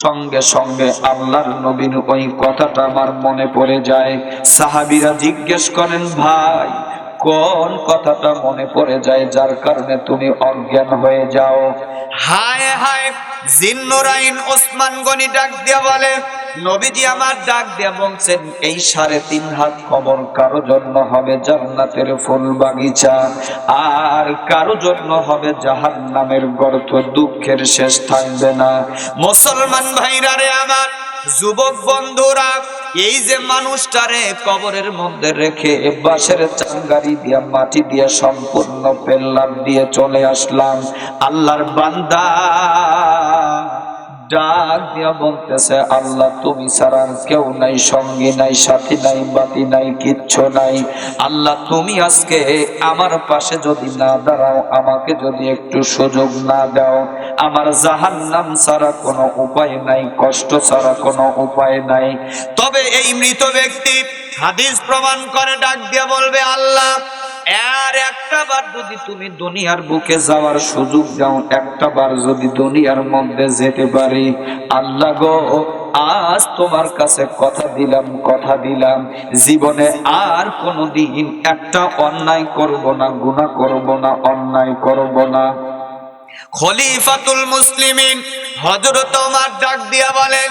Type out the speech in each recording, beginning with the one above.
সঙ্গে সঙ্গে আল্লাহর নবীর ওই কথাটা আমার মনে পড়ে যায়। সাহাবীরা জিজ্ঞেস করেন, ভাই কোন কথাটা মনে পড়ে যায় যার কারণে তুমি অজ্ঞান হয়ে যাও? হায় হায়, জিন্নুরাইন ওসমান গনি ডাক দিয়া বলে, নবীজি আমার ডাক দিয়া বলছেন, এই ৩.৫ হাত কবর কারো জন্য হবে জান্নাতের ফুল বাগিচা, আর কারো জন্য হবে জাহান্নামের গর্ত, দুঃখের শেষ থাকবে না। মুসলমান ভাইরা রে আমার, যুবক বন্ধুরা, এই যে মানুষটারে কবরের মধ্যে রেখে বাঁশের চাঙ্গারি দিয়া মাটি দিয়ে সম্পূর্ণ পেল্লাম দিয়ে চলে আসলাম, আল্লাহর বান্দা ডাক দিয়া বলতেছে, আল্লাহ তুমি ছাড়া কেউ নাই, সঙ্গী নাই, সাথী নাই, বাতি নাই, কিচ্ছু নাই। আল্লাহ তুমি আজকে আমার পাশে যদি না দাঁড়াও, আমাকে যদি একটু সুযোগ না দাও, আমার জাহান্নাম ছাড়া কোনো উপায় নাই, কষ্ট ছাড়া কোনো উপায় নাই। তবে এই মৃত ব্যক্তি হাদিস প্রমাণ করে ডাক দিয়া বলবে, আল্লাহ আর একটা বার যদি তুমি দুনিয়ার বুকে যাওয়ার সুযোগ দাও, একটা বার যদি দুনিয়ার মধ্যে যেতে পারি, আল্লাহ গো আজ তোমার কাছে কথা দিলাম জীবনে আর কোনোদিন একটা অন্যায় করব না, গুনাহ করব না, অন্যায় করব না। খলিফাতুল মুসলিমিন হযরত ওমর ডাক দিয়া বলেন,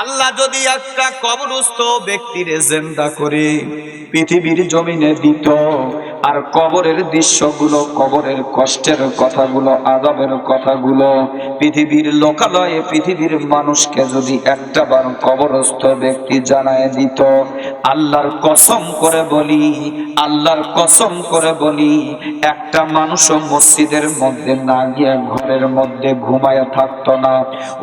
আল্লাহ যদি একটা কবরস্থ ব্যক্তিরে জিন্দা করে পৃথিবীর জমিনে দিত, আর কবরের দৃশ্যগুলো, কবরের কষ্টের কথাগুলো, আযাবের কথাগুলো পৃথিবীর লোকালয়ে পৃথিবীর মানুষকে যদি একটা বার কবরস্থ ব্যক্তি জানায় দিত, আল্লাহর কসম করে বলি একটা মানুষও মসজিদের মধ্যে না গিয়ে ঘরের মধ্যে ঘুমায়া থাকতো না।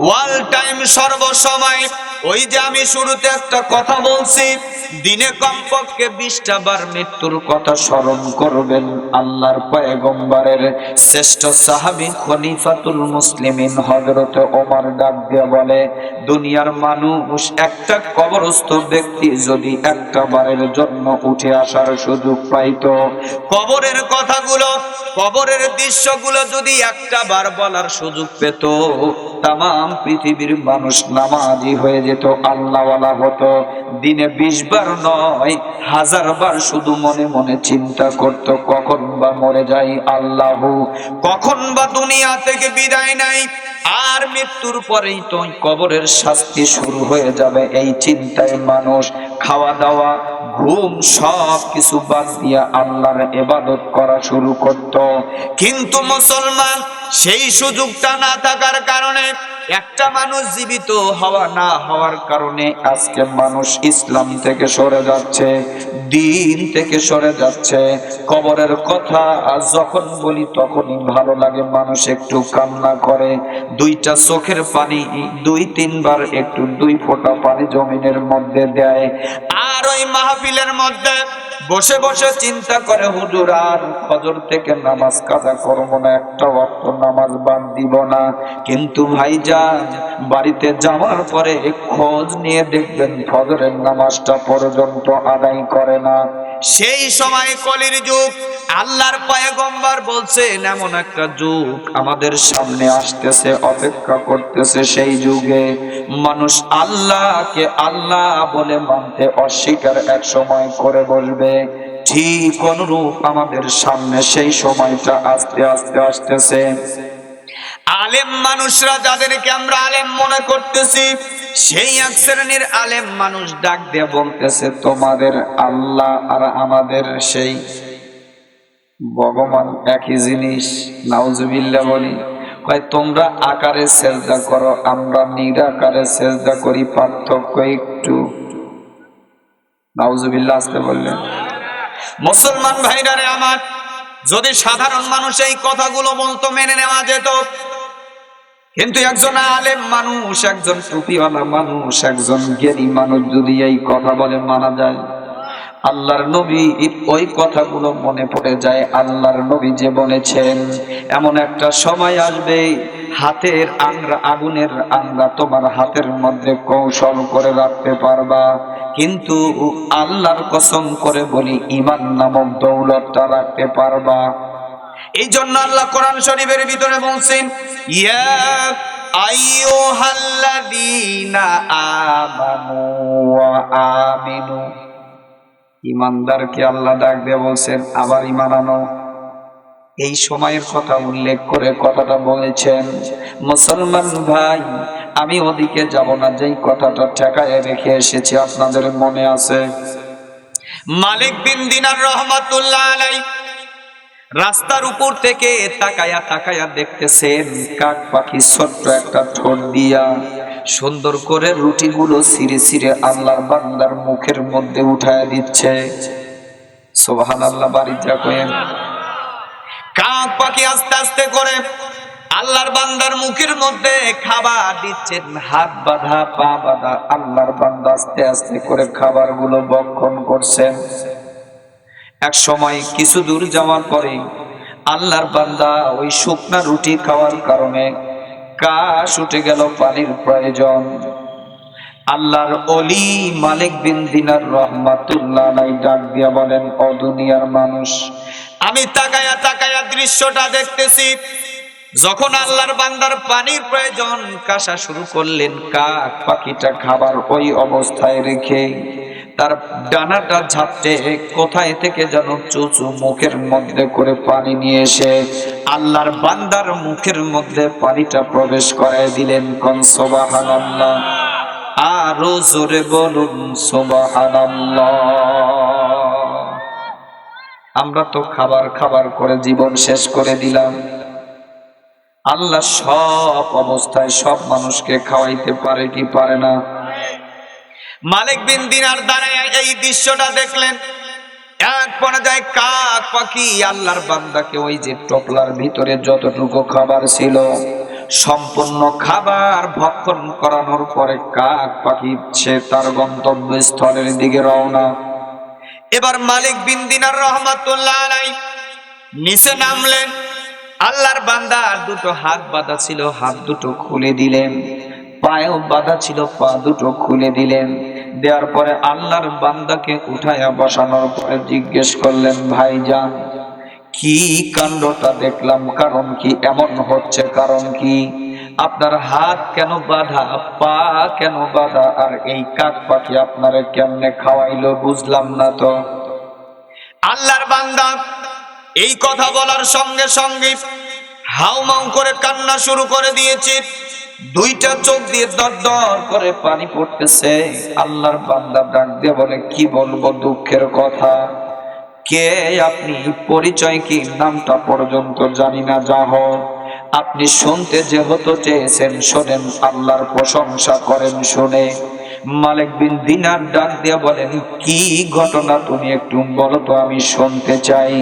ওয়াল টাইম, সর্বসময়, ওই যে আমি শুরুতে একটা কথা বলছি, দিনে কমপক্ষে 20টা বার মৃত্যুর কথা স্মরণ করবেন। আল্লাহর পয়গম্বরের শ্রেষ্ঠ সাহাবী খলিফাতুল মুসলিমিন হযরত ওমর ডাক দিয়ে বলে, দুনিয়ার মানুষ একটা কবরস্থ ব্যক্তি যদি একটা বারের জন্য উঠে আসার সুযোগ পাইতো, কবরের কথাগুলো, কবরের দৃশ্যগুলো যদি একটা বার বলার সুযোগ পেত, তাম পৃথিবীর মানুষ নামাজি হয়ে যেত, আল্লাহওয়ালা হতো। দিনে 20 বার নয়, 1000 বার শুধু মনে মনে চিন্তা করত, কখন বা মরে যাই আল্লাহ, কখন বা দুনিয়া থেকে বিদায় নাই, আর মৃত্যুর পরেই তো কবরের শাস্তি শুরু হয়ে যাবে। এই চিন্তায় মানুষ খাওয়া দাওয়া, ঘুম সব কিছু বাদ দিয়া আল্লাহর ইবাদত করা শুরু করত। কিন্তু মুসলমান সেই সুযোগটা না থাকার কারণে, একটা মানুষ জীবিত হওয়া না হওয়ার কারণে আজকে মানুষ ইসলাম থেকে সরে যাচ্ছে, দিন থেকে সরে যাচ্ছে। কবরের কথা আজ যখন বলি তখনই ভালো লাগে, মানুষ একটু কান্না করে, 2টা চোখের পানি 2-3 বার একটু 2 ফোঁটা পানি জমিনের মধ্যে দেয়। আর ওই মাহফিলের মধ্যে বসে বসে চিন্তা করে, হুজুর আর ফজর থেকে নামাজ কাজা করবো না, একটা ওয়াক্ত নামাজ বাদ দিব না। কিন্তু ভাইজান, বাড়িতে যাওয়ার পরে খোঁজ নিয়ে দেখবেন ফজরের নামাজটা পর্যন্ত আদায় করে না। সেই সময় কলির যুগ, আল্লাহর পয়গম্বর বলছেন এমন একটা যুগ আমাদের সামনে আসতেছে, অপেক্ষা করতেছে। সেই যুগে মানুষ আল্লাহকে আল্লাহ বলে মানতে অস্বীকার এক সময় করে বসবে। ঠিক অনুরূপ আমাদের সামনে সেই সময়টা আস্তে আস্তে আসতেছে। আলেম মানুষরা, যাদেরকে আমরা আলেম মনে করতেছি, সেই এক শ্রেণীর আলেম মানুষ ডাক দিয়ে বলতেছে, তোমাদের আল্লাহ আর আমাদের সেই ভগবান একই জিনিস। নাউজুবিল্লাহ বলি। কয় তোমরা আকারে সেজদা করো, আমরা নিরাকারে সেজদা করি, পার্থক্য একটু। নাউজুবিল্লাহ আসতে বললেন। মুসলমান ভাইরা রে আমার, যদি সাধারণ মানুষ এই কথাগুলো বলতো মেনে নেওয়া যেত, কিন্তু একজন আলেম মানুষ, একজন টুপিওয়ালা মানুষ, একজন জ্ঞানী মানুষ যদি এই কথা বলে মানা যায়? আল্লাহর নবী ওই কথাগুলো মনে পড়ে যায়। আল্লাহর নবী যে বলেছেন, এমন একটা সময় আসবে, হাতের আংরা, আগুনের আংরা তোমার হাতের মধ্যে কৌশল করে রাখতে পারবা, কিন্তু আল্লাহর কসম করে বলি ঈমান নামক দৌলতটা রাখতে পারবা। এই জন্য আল্লাহ কোরআন শরীফের ভিতরে বলছেন, ইয়া আইয়ুহাল্লাযী আল্লাযীনা আমানু ওয়া আমিনু। ঈমানদারকে আল্লাহ ডাক দিয়ে বলছেন আবার ঈমান আনো। এই সময়ের কথা উল্লেখ করে কথাটা বলেছেন। মুসলমান ভাই, আমি ওদিকে যাব না, যেই কথাটা ঠেকায় রেখে এসেছি আপনাদের মনে আছে। মালিক বিন দিনার রহমাতুল্লাহ আলাইহি রাস্তার উপর থেকে তাকায়া তাকায়া দেখতেছেন কাক পাখি ছোট্ট একটা ঠোঁট দিয়া সুন্দর করে রুটিগুলো ছিঁড়ে ছিঁড়ে আল্লাহর বান্দার মুখের মধ্যে উঠায় দিচ্ছে। সুবহানাল্লাহ, বাড়িটা কয়েন। কাক পাখি আস্তে আস্তে করে আল্লাহর বান্দার মুখের মধ্যে খাবার দিচ্ছেন, হাত বাঁধা পা বাঁধা আল্লাহর বান্দা আস্তে আস্তে করে খাবারগুলো ভক্ষণ করছেন। এক সময় কিছু দূর যাওয়ার পরে আল্লাহর বান্দা ওই শুকনা রুটি খাওয়ার কারণে কাশ উঠে গেল, পানির প্রয়োজন। আল্লাহর ওলি মালিক বিন দিনার রহমাতুল্লাহ আলাইহি ডাক দিয়া বলেন, ও দুনিয়ার মানুষ, আমি তাকায়া তাকায়া দৃশ্যটা দেখতেছি। যখন আল্লাহর বান্দার পানির প্রয়োজন, কাশা শুরু করলেন, কাক পাখিটা খাবার ওই অবস্থায় রেখে তার ডানাটা ঝাপটে কোথায় থেকে যেন চুচু মুখের মধ্যে করে পানি নিয়ে এসে আল্লাহর বান্দার মুখের মধ্যে পানিটা প্রবেশ করায় দিলেন। কোন সুবহানাল্লাহ, আরো জোরে বলুন সুবহানাল্লাহ। আমরা তো খাবার খাবার করে জীবন শেষ করে দিলাম। আল্লাহ সব অবস্থায় সব মানুষকে খাওয়াইতে পারে কি পারে না? মালিক বিন দিনার দাঁড়ায় এই দৃশ্যটা দেখলেন। এক পর্যায়ে কাক পাখি আল্লাহর বান্দাকে ওই যে টপলার ভিতরে যতটুকু খাবার ছিল সম্পূর্ণ খাবার ভক্ষণ করানোর পরে কাক পাখি সে তার গন্তব্যস্থলের দিকে রওনা। এবার মালিক বিন দিনার রহমাতুল্লাহ আলাইহি নিচে নামলেন। আল্লাহর বান্দা দুটো হাত বাঁধা ছিল, হাত দুটো খুলে দিলেন। পায়েও বাঁধা ছিল, পা দুটো খুলে দিলেন। দেওয়ার পরে আল্লাহর বান্দাকে উঠায়া বসানোর পরে জিজ্ঞেস করলেন, ভাইজান কি কাণ্ডটা দেখলাম, কারণ কি এমন হচ্ছে, কারণ কি? আপনার হাত কেন বাঁধা, পা কেন বাঁধা, আর এই কাক পাখি আপনারে কেমনে খাওয়াইলো বুঝলাম না তো। আল্লাহর বান্দা এই কথা বলার সঙ্গে সঙ্গে হাউমাউ করে কান্না শুরু করে দিয়েছে। দুইটা চোখ দিয়ে দর দর করে পানি পড়তেছে। আল্লাহর বান্দা ডাক দিয়ে বলে, কি বলবো দুঃখের কথা। কে আপনি, পরিচয় কি, নামটা পর্যন্ত জানি না। যা হোক, আপনি শুনতে যেহেতু চেয়েছেন শোনেন, আল্লাহর প্রশংসা করেন শুনে। মালিক বিন দিনার ডাক দিয়ে বলেন, কি ঘটনা তুমি একটু বলো তো, আমি শুনতে চাই।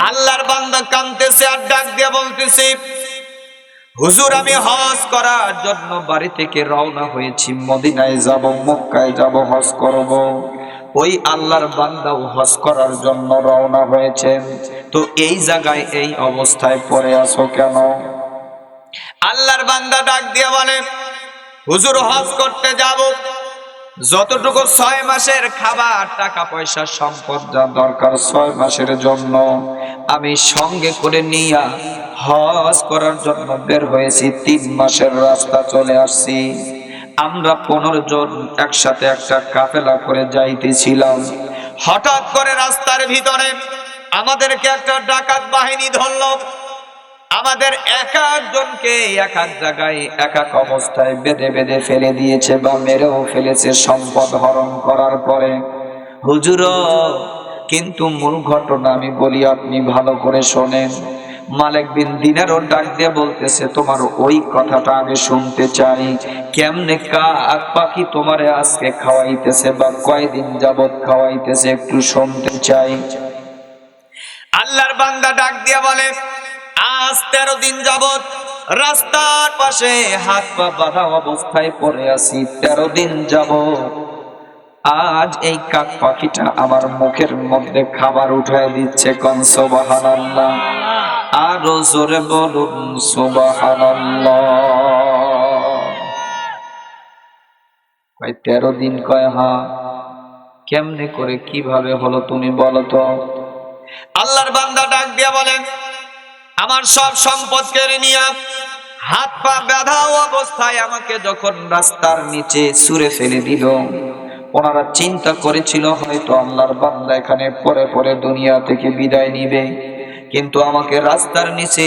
আল্লাহর বান্দা কাঁদতেছে আর ডাক দিয়ে বলতেছে, হুজুর আমি হজ করার জন্য বাড়ি থেকে রওনা হয়েছি, মদিনায় যাব, মক্কায় যাব, হজ করব। ওই আল্লাহর বান্দাও হজ করার জন্য রওনা হয়েছেন, তো এই জায়গায় এই অবস্থায় পড়ে আছো কেন? আল্লাহর বান্দা ডাক দিয়ে বলে, হুজুর হজ করতে যাব, যতটুকু 6 মাসের খাবার টাকা পয়সা সম্পদ যা দরকার 6 মাসের জন্য আমি সঙ্গে করে নিয়া হজ করার জন্য বের হয়েছি। 3 মাসের রাস্তা চলে আসছি। আমরা 15 জন একসাথে একটা কাফেলা করে যাইতেছিলাম। হঠাৎ করে রাস্তার ভিতরে আমাদেরকে একটা ডাকাত বাহিনী ধরলো। আমাদের এক একজনকে এক এক জায়গায় এক এক অবস্থায় বেঁধে বেঁধে ফেলে দিয়েছে বা মেরেও ফেলেছে সম্পদ হরণ করার পরে। হুজুর, কিন্তু মূল ঘটনা আমি বলি, আপনি ভালো করে শোনেন। মালিক বিন দিনারও ডাক দিয়ে বলতেছে, তোমার ওই কথাটা আগে শুনতে চাই। কেমনে কাক পাখি তোমারে আজকে খাওয়াইতেছে বা কয়দিন যাবত খাওয়াইতেছে একটু শুনতে চাই। আল্লাহর বান্দা ডাক দিয়ে বলে, আজ 13 দিন যাবত রাস্তার পাশে হাত পা বাঁধা অবস্থায় পড়ে আছি। 13 দিন যাবত আজ এই কাক পাখিটা আমার মুখের মধ্যে খাবার উঠায় দিচ্ছে। কোন সুবহানাল্লাহ, আরো জোরে বলুন সুবহানাল্লাহ। কয় 13 দিন, কয় হ্যাঁ। কেমনে করে কিভাবে হলো তুমি বলো তো? আল্লাহর বান্দা ডাক দিয়া বলেন, আমার সব সম্পদ কেড়ে নিয়ে হাত পা বাঁধা অবস্থায় আমাকে যখন রাস্তার নিচে ছুঁড়ে ফেলে দিল, ওনারা চিন্তা করেছিল হয়তো আল্লাহর বান্দা এখানে পরে পরে দুনিয়া থেকে বিদায় নিবে, কিন্তু আমাকে রাস্তার নিচে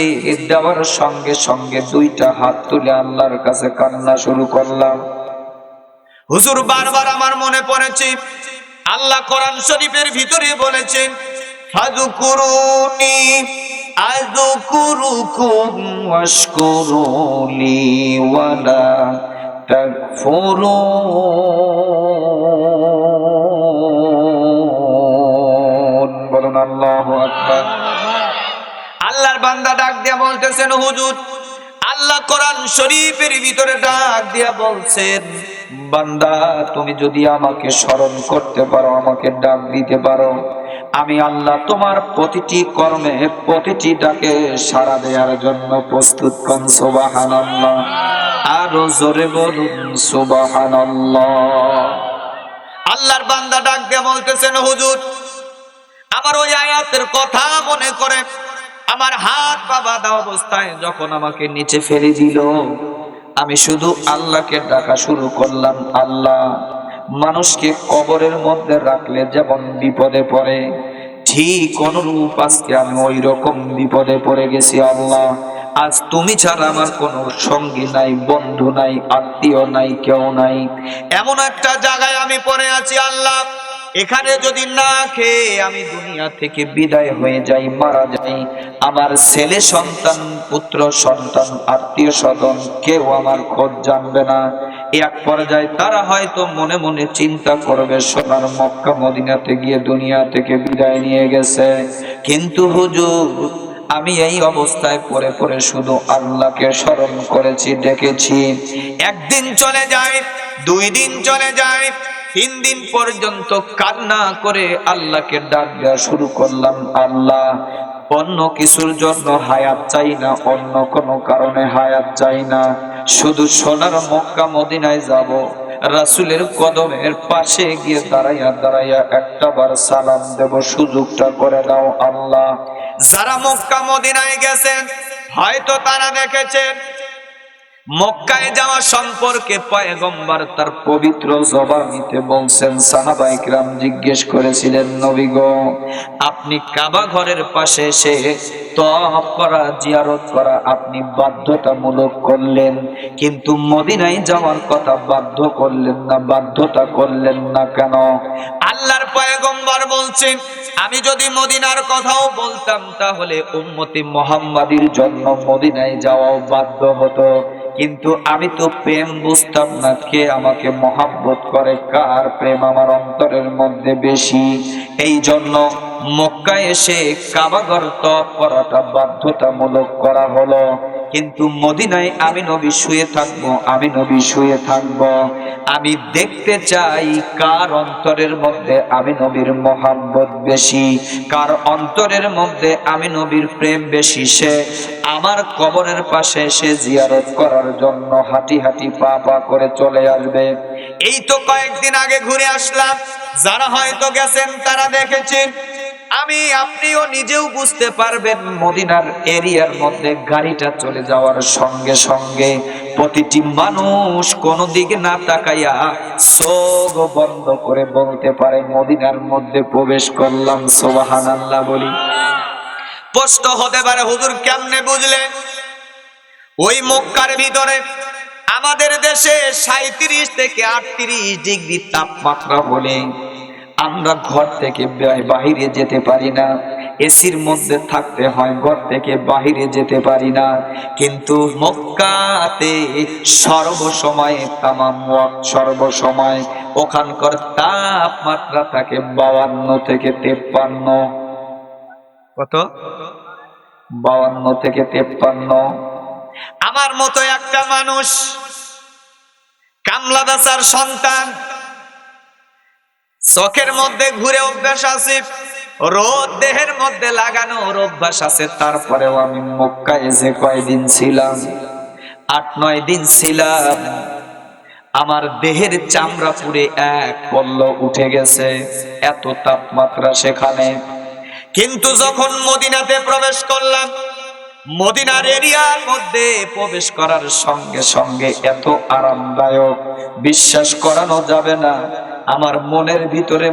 দেওয়ার সঙ্গে সঙ্গে দুইটা হাত তুলে আল্লাহর কাছে কান্না শুরু করলাম। হুজুর, বারবার আমার মনে পড়েছে আল্লাহ কোরআন শরীফের ভিতরে বলেছেন, ফাযকুরুনি আযকুরুকুম ওয়াশকুরুলি ওয়ালা তাকফুরুন। বলুন আল্লাহু আকবার। আল্লাহর বান্দা ডাক দিয়া বলতেছেন, হুজুর, আল্লাহ কোরআন শরীফের ভিতরে ডাক দিয়া বলছেন, বান্দা তুমি যদি আমাকে স্মরণ করতে পারো, আমাকে ডাক দিতে পারো, আমি আল্লাহ তোমার প্রতিটি কর্মে প্রতিটি ডাকে সাড়া দেওয়ার জন্য প্রস্তুত। কোন সুবহানাল্লাহ, আরো জোরে বলুন সুবহানাল্লাহ। আল্লাহর বান্দা ডাক দিয়া বলতেছেন, হুজুর, আমার ওই আয়াতের কথা মনে করে আমার হাত পা বাঁধা অবস্থায় যখন আমাকে নিচে ফেলে দিল, আমি শুধু আল্লাহকে ডাকা শুরু করলাম। আল্লাহ, মানুষকে কবরের মধ্যে রাখলে যেমন বিপদে পড়ে, ঠিক অনুরূপ আজকে আমি ওই রকম বিপদে পড়ে গেছি। আল্লাহ, আজ তুমি ছাড়া আমার কোনো সঙ্গী নাই, বন্ধু নাই, আত্মীয় নাই, কেউ নাই, এমন একটা জায়গায় আমি পড়ে আছি। আল্লাহ, এখানে যদি না খেয়ে আমি দুনিয়া থেকে বিদায় হয়ে যাই, মারা যাই, আমার ছেলে সন্তান, পুত্র সন্তান, আত্মীয় স্বজন কেউ আমার খোঁজ জানবে না। এক পর্যায়ে তারা হয়তো মনে মনে চিন্তা করবে সোনার মক্কা মদিনাতে গিয়ে দুনিয়া থেকে বিদায় নিয়ে গেছে। কিন্তু হুজুর, আমি এই অবস্থায় পড়ে পড়ে শুধু আল্লাহকে স্মরণ করেছি, ডেকেছি। একদিন চলে যায়, 2 দিন চলে যায়, 3 দিন পর্যন্ত কান্না করে আল্লাহকে ডাক দেওয়া শুরু করলাম। আল্লাহ, অন্য কিছুর জন্য হায়াত চাই না, অন্য কোনো কারণে হায়াত চাই না, শুধু সোনার মক্কা মদিনায় যাব, রাসূলের কদমের পাশে গিয়ে দাঁড়াইয়া দাঁড়াইয়া একটাবার সালাম দেব, সুযোগটা করে দাও আল্লাহ। যারা মক্কা মদিনায় গেছেন হয়তো তারা দেখেছেন মক্কায় যাওয়া সম্পর্কে পয়গম্বর তার পবিত্র জবানিতে বলছেন। সাহাবায়ে কিরাম জিজ্ঞেস করেছিলেন, নবী গো, আপনি কাবা ঘরের পাশে এসে তওয়াফ করা, জিয়ারত করা আপনি বাধ্যতামূলক করলেন, কিন্তু মদিনায় যাওয়ার কথা বাধ্য করলেন না, বাধ্যতা করলেন না কেন? আল্লাহর পয়গম্বর বলছেন, আমি যদি মদিনার কথাও বলতাম তাহলে উম্মতি মুহাম্মাদির জন্য মদিনায় যাওয়াও বাধ্য হতো, কিন্তু আমি তো প্রেম বুঝতাম না, কে আমাকে মহব্বত করে, কার প্রেম আমার অন্তরের মধ্যে বেশি। এই জন্য মক্কায় এসে কাবাঘর তওয়াফ করাটা বাধ্যতামূলক করা হলো, কিন্তু মদিনায় আমি নবী শুয়ে থাকবো, আমি নবী শুয়ে থাকবো। আমি দেখতে চাই কার অন্তরের মধ্যে আমি নবীর মহব্বত বেশি, কার অন্তরের মধ্যে আমি নবীর প্রেম বেশি, সে আমার কবরের পাশে এসে জিয়ারত করার জন্য হাঁটি হাঁটি পা পা করে চলে আসবে। এই তো কয়েকদিন আগে ঘুরে আসলাম, যারা হয়তো গেছেন তারা দেখেছেন, আমি আপনিও নিজেও বুঝতে পারবেন, মদিনার এরিয়ার মধ্যে গাড়িটা চলে যাওয়ার সঙ্গে সঙ্গে প্রতিটি মানুষ কোন দিকে না তাকাইয়া চোখ বন্ধ করে বলতে পারে মদিনার মধ্যে প্রবেশ করলাম। সুবহানাল্লাহ বলি। প্রশ্ন হতে পারে, হুজুর কেমনে বুঝলেন? ওই মক্কার ভিতরে আমাদের দেশে 37 থেকে 38 ডিগ্রি তাপমাত্রা হলে আমরা ঘর থেকে বাহিরে যেতে পারি না, এসির মধ্যে থাকতে হয়, ঘর থেকে বাহিরে যেতে পারি না। কিন্তু মক্কাতে সর্বসময় তামাম ওয়াক্ত সর্বসময় ওখানকার তাপমাত্রা থাকে 52 থেকে 53। কত? 52 থেকে 53। আমার মতো একটা মানুষ, কামলাদাসার সন্তান, চোখের মধ্যে ঘুরে অভ্যাস আছে, রোদ দেহের মধ্যে লাগানোর অভ্যাস আছে, তারপরেও আমি মক্কায় যে কয়দিন ছিলাম, 8-9 দিন ছিলাম, আমার দেহের চামড়া পুরে এক পল্ল উঠে গেছে, এত তাপমাত্রা সেখানে। কিন্তু যখন মদিনাতে প্রবেশ করলাম, মদিনার এরিয়ার মধ্যে প্রবেশ করার সঙ্গে সঙ্গে এত আরামদায়ক, বিশ্বাস করানো যাবে না। আমার মনের ভিতরে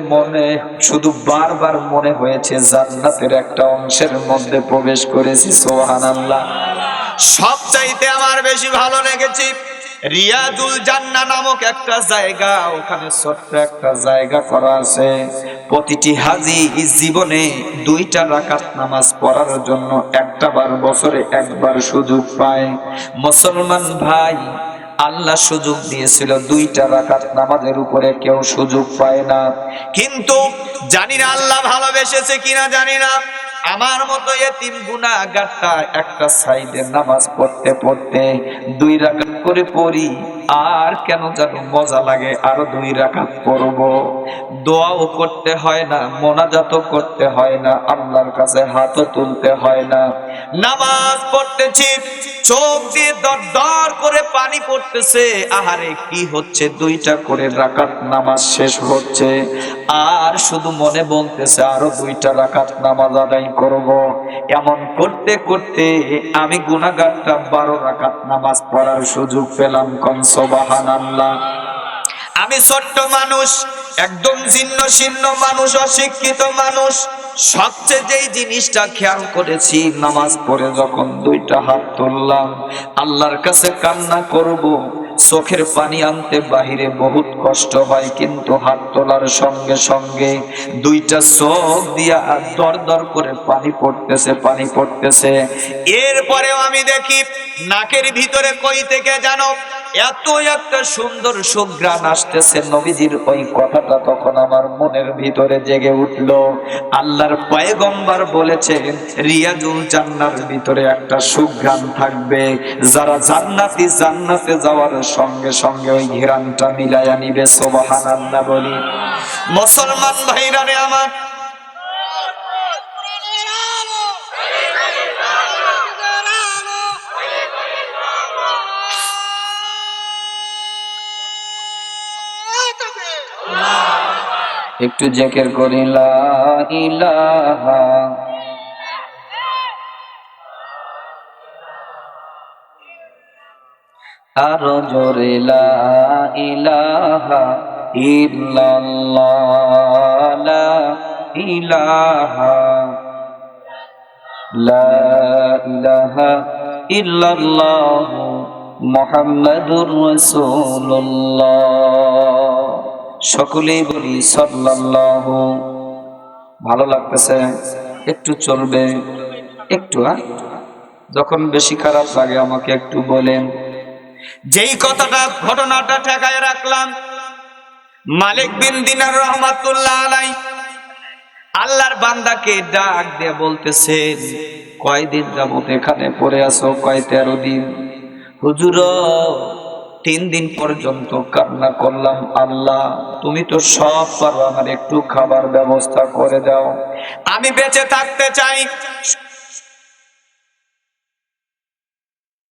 শুধু বারবার মনে হয়েছে জান্নাতের একটা অংশের মধ্যে প্রবেশ করেছি। সুবহানাল্লাহ। সবচাইতে আমার বেশি ভালো লেগেছে রিয়াদুল জান্নাহ নামক একটা জায়গা। ওখানে ছোট্ট একটা জায়গা করা আছে। প্রতিটি হাজী জীবনে 2টা রাকাত নামাজ পড়ার জন্য বছরে একবার সুযোগ পায়। মুসলমান ভাই, আল্লাহ সুযোগ দিয়েছিল 2টা রাকাত নামাজের উপরে কেউ সুযোগ পায় না। কিন্তু জানি না আল্লাহ ভালোবেসেছে কিনা জানি না, আমার মতো এতিম গুনাহগারটা একটা সাইডে নামাজ পড়তে পড়তে 2 রাকাত করে পড়ি, আর কেন জানো মজা লাগে আরো 2 রাকাত পড়ব। দোয়াও করতে হয় না, মোনাজাতও করতে হয় না, আল্লাহর কাছে হাতও তুলতে হয় না। নামাজ পড়তেছি, চোখ দিয়ে দরদর করে পানি পড়তেছে। আহারে কি হচ্ছে, 2টা করে রাকাত নামাজ শেষ হচ্ছে, আর শুধু মনে বলতেছে আরো 2টা রাকাত নামাজ আদায় করব। এমন করতে করতে আমি গুনাহগারটা 12 রাকাত নামাজ পড়ার সুযোগ পেলাম। কোন সুবহানাল্লাহ। আমি ছোট্ট মানুষ, একদম জীর্ণ শীর্ণ মানুষ, অশিক্ষিত মানুষ। সবচেয়ে যেই জিনিসটা খেয়াল করেছি, নামাজ পড়ে যখন 2টা হাত তুললাম, আল্লাহর কাছে কান্না করব, চোখের পানি আনতে বাহিরে বহুত কষ্ট হয়, কিন্তু হাত তোলার সঙ্গে সঙ্গে 2টা চোখ দিয়া দর দর করে পানি পড়তেছে। এরপরেও আমি দেখি নাকের ভিতরে কই থেকে জানো এত একটা সুন্দর সুঘ্রাণ আসতেছে। নবীজির ওই কথাটা তখন আমার মনের ভিতরে জেগে উঠলো। আল্লাহর পয়গম্বর বলেছেন রিয়াদুল জান্নাহর ভিতরে একটা সুঘ্রাণ থাকবে, যারা জান্নাতে যাওয়ার সঙ্গে সঙ্গে ওই ঘ্রাণটা মিলাইয়া নিবে। সুবহানাল্লাহ বলি। মুসলমান ভাইরা রে আমার, একটু জিকির করি লা ইলাহা আরো জোরে লা ইলাহা ইল্লাল্লাহ, লা ইলাহা ইল্লাল্লাহ মুহাম্মাদুর রাসূলুল্লাহ। সকলেই বলি সাল্লাল্লাহু। ভালো লাগতেছে? একটু চলবে একটু, যখন বেশি খারাপ লাগে আমাকে একটু বলেন। যেই ঘটনাটা ঠেকায় রাখলাম, মালিক বিন দিনার রহমাতুল্লাহ আলাই আল্লাহর বান্দাকে ডাক দিয়ে বলতেছেন, কয়দিন যাবত এখানে পড়ে আছো? কয় 13 দিন। হুজুর 3 দিন পর্যন্ত কান্না করলাম, আল্লাহ তুমি তো সব পারো, আমার একটু খাবার ব্যবস্থা করে দাও, আমি বেঁচে থাকতে চাই।